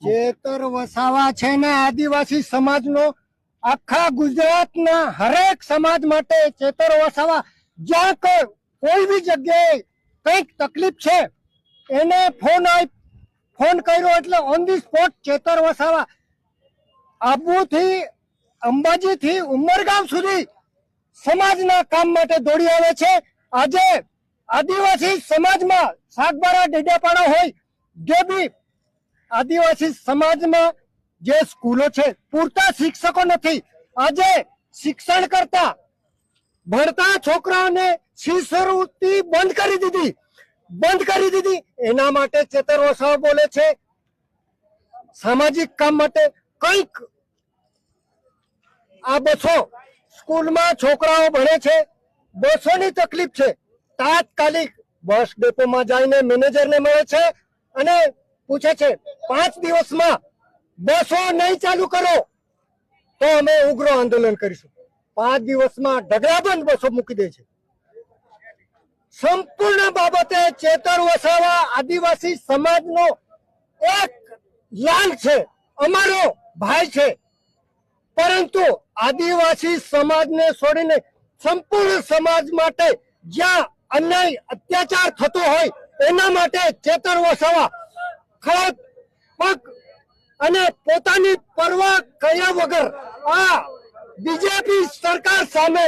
ચેતર વસાવા છે ને આદિવાસી સમાજનો આખા ગુજરાતના હરેક સમાજ માટે ચેતર વસાવા જ્યાં કોઈ બી જગ્યાએ કંઈક તકલીફ છે એને ફોન કર્યો એટલે on the spot Chaitar Vasava આબુથી અંબાજીથી ઉમરગામ સુધી સમાજના કામ માટે દોડી આવે છે। આજે આદિવાસી સમાજમાં સાગબારા ડેડિયાપાડા હોય જે બી આદિવાસી સમાજમાં જે સ્કૂલો છે પૂરતા શિક્ષકો નથી। આજે શિક્ષણ કરતા ભણતા છોકરાઓને શિષ્યવૃત્તિ બંધ કરી દીધી। એના માટે ચેતર વસાવા બોલે છે સામાજિક કામ માટે કંઈક આ બસો સ્કૂલમાં છોકરાઓ ભણે છે, બસોની તકલીફ છે, તાત્કાલિક બસ ડેપોમાં જઈને મેનેજરને મળે છે અને પૂછે છે 5 દિવસમાં બસો નહીં ચાલુ કરો તો અમે ઉગ્ર આંદોલન કરીશું। 5 દિવસમાં ઢગલાબંધ બસો મૂકી દે છે। સંપૂર્ણ બાબતે ચેતર વસાવા આદિવાસી સમાજનો એક લાલ છે, અમારો ભાઈ છે, પરંતુ આદિવાસી સમાજને છોડીને સંપૂર્ણ સમાજ માટે જ્યાં અન્યાય અત્યાચાર થતો હોય એના માટે ચેતર વસાવા ખડક પગ અને પોતાની પરવા કર્યા વગર આ બીજેપી સરકાર સામે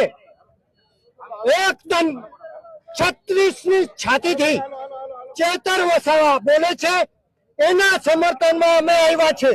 એકદમ 36ની છાતીથી ચેતર વસાવા બોલે છે। એના સમર્થનમાં અમે આવ્યા છે।